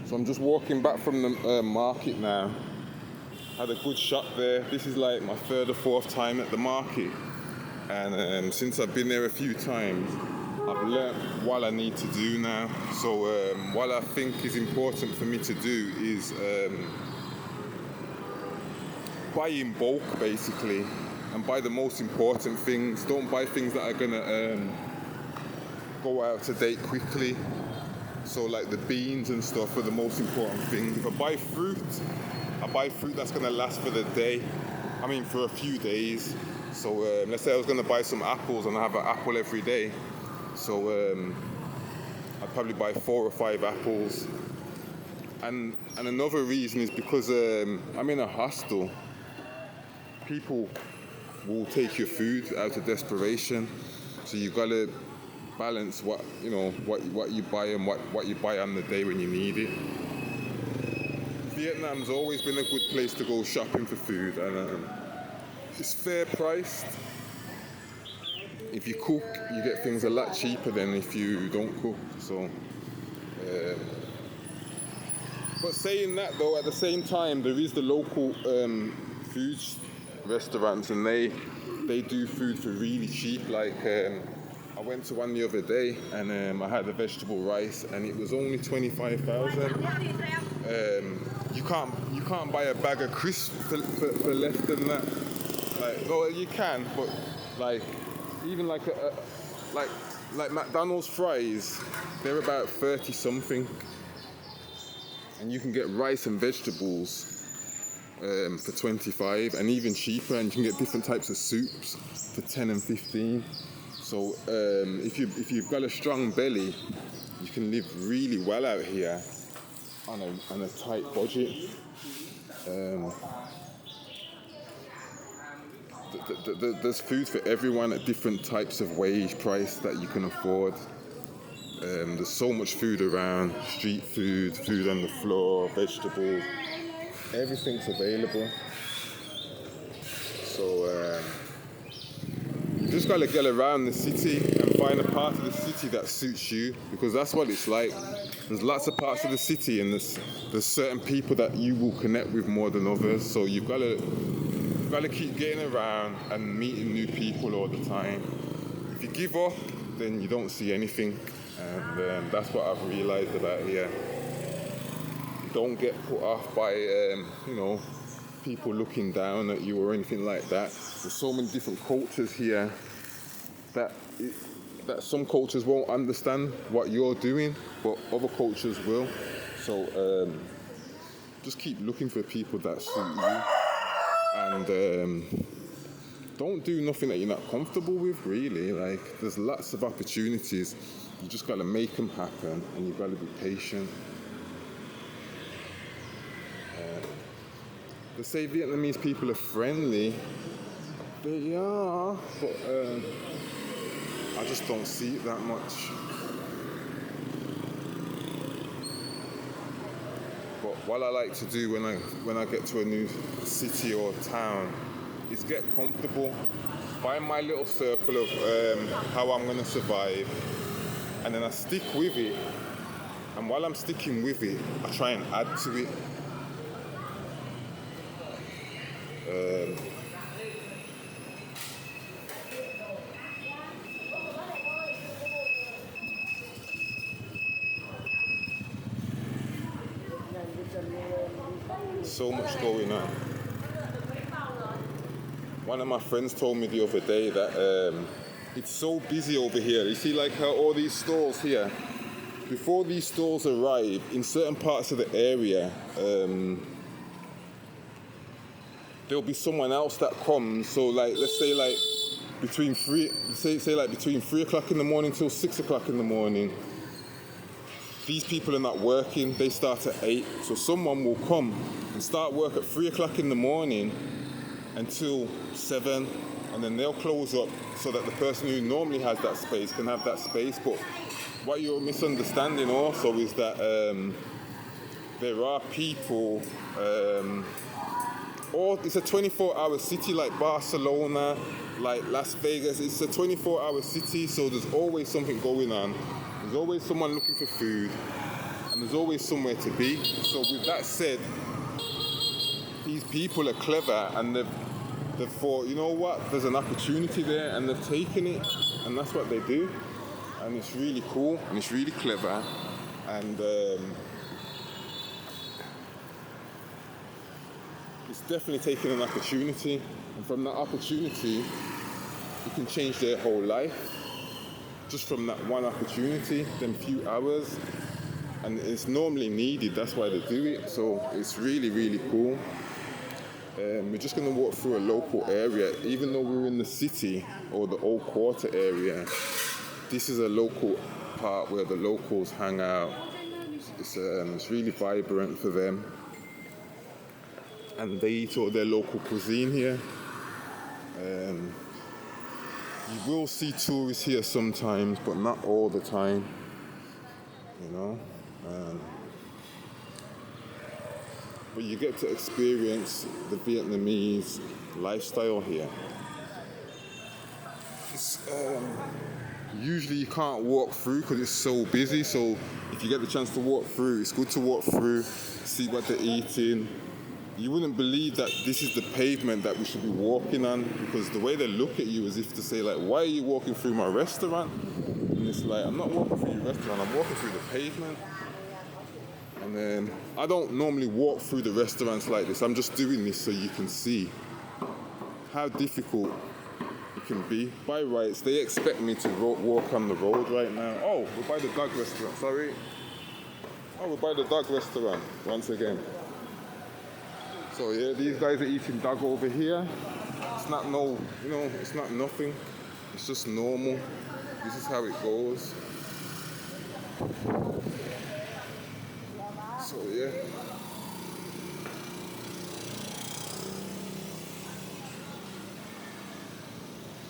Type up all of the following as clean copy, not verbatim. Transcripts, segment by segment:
So I'm just walking back from the market now. Had a good shop there. This is like my third or fourth time at the market, and since I've been there a few times, I've learnt what I need to do now. So what I think is important for me to do is buy in bulk, basically, and buy the most important things. Don't buy things that are gonna go out of date quickly. So like the beans and stuff are the most important thing. If I buy fruit, I buy fruit that's gonna last for the day. I mean for a few days. So let's say I was gonna buy some apples and I have an apple every day. So I'd probably buy 4 or 5 apples. And another reason is because I'm in a hostel. People will take your food out of desperation. So you gotta balance what you buy and what you buy on the day when you need it. Vietnam's always been a good place to go shopping for food, and it's fair priced. If you cook, you get things a lot cheaper than if you don't cook. So, but saying that though, at the same time, there is the local food restaurants, and they do food for really cheap. Like I went to one the other day, and I had a vegetable rice, and it was only 25,000. You can't buy a bag of crisps for less than that. Like, well, you can, but like even like like McDonald's fries, they're about 30 something, and you can get rice and vegetables for 25, and even cheaper, and you can get different types of soups for 10 and 15. So if you've got a strong belly, you can live really well out here on a tight budget. There's food for everyone at different types of wage price that you can afford. There's so much food around, street food, food on the floor, vegetables, everything's available. So you just gotta get around the city and find a part of the city that suits you, because that's what it's like. There's lots of parts of the city, and there's certain people that you will connect with more than others. So you've gotta keep getting around and meeting new people all the time. If you give up, then you don't see anything, and that's what I've realised about here. Don't get put off by people looking down at you or anything like that. There's so many different cultures here that some cultures won't understand what you're doing, but other cultures will. So just keep looking for people that suit you, and don't do nothing that you're not comfortable with, really. Like, there's lots of opportunities. You just got to make them happen, and you've got to be patient. They say Vietnamese people are friendly. They are, but I just don't see it that much. But what I like to do when I get to a new city or town is get comfortable, find my little circle of how I'm going to survive, and then I stick with it. And while I'm sticking with it, I try and add to it. So much going on. One of my friends told me the other day that it's so busy over here. You see, like how all these stalls here, before these stalls arrive in certain parts of the area, there'll be someone else that comes. So like, let's say like between 3 o'clock in the morning till 6 o'clock in the morning, these people are not working. They start at 8. So someone will come and start work at 3 o'clock in the morning until 7, and then they'll close up so that the person who normally has that space can have that space. But what you're misunderstanding also is that there are people, or it's a 24-hour city like Barcelona, like Las Vegas. It's a 24-hour city, so there's always something going on. There's always someone looking for food, and there's always somewhere to be. So with that said, these people are clever, and they've thought, you know what, there's an opportunity there, and they've taken it, and that's what they do. And it's really cool, and it's really clever, and it's definitely taking an opportunity, and from that opportunity, you can change their whole life, just from that one opportunity, them few hours, and it's normally needed, that's why they do it, so it's really, really cool. We're just going to walk through a local area, even though we're in the city, or the old quarter area, this is a local part where the locals hang out. It's really vibrant for them, and they eat all their local cuisine here. You will see tourists here sometimes, but not all the time, you know. But you get to experience the Vietnamese lifestyle here. It's, usually you can't walk through because it's so busy, so if you get the chance to walk through, it's good to walk through, see what they're eating. You wouldn't believe that this is the pavement that we should be walking on, because the way they look at you as if to say, like, why are you walking through my restaurant? And it's like, I'm not walking through your restaurant, I'm walking through the pavement. And then I don't normally walk through the restaurants like this, I'm just doing this so you can see how difficult it can be. By rights, they expect me to walk on the road right now. Oh, we're by the dog restaurant, sorry. Oh, we're by the dog restaurant once again. So yeah, these guys are eating dog over here. It's not it's not nothing. It's just normal. This is how it goes. So yeah.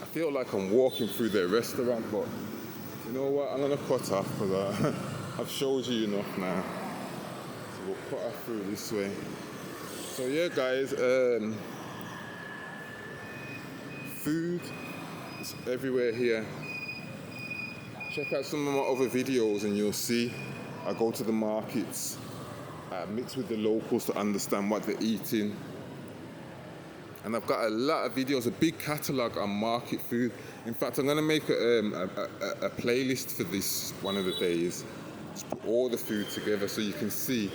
I feel like I'm walking through their restaurant, but you know what? I'm gonna cut off because I've showed you enough now. So we'll cut off through this way. So yeah, guys, food is everywhere here. Check out some of my other videos and you'll see I go to the markets, mix with the locals to understand what they're eating. And I've got a lot of videos, a big catalogue on market food. In fact, I'm going to make a playlist for this one of the days. Just put all the food together so you can see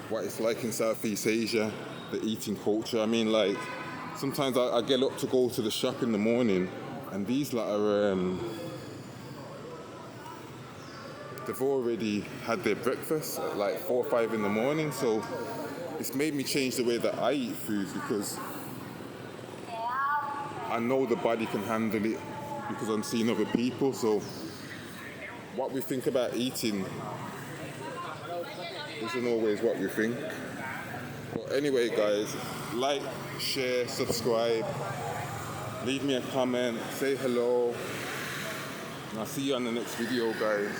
what it's like in Southeast Asia, the eating culture. I mean, like, sometimes I get up to go to the shop in the morning, and these lot are, they've already had their breakfast at like 4 or 5 in the morning, so it's made me change the way that I eat food, because I know the body can handle it, because I'm seeing other people, so what we think about eating isn't always what we think. But anyway, guys, like, share, subscribe, leave me a comment, say hello, and I'll see you on the next video, guys.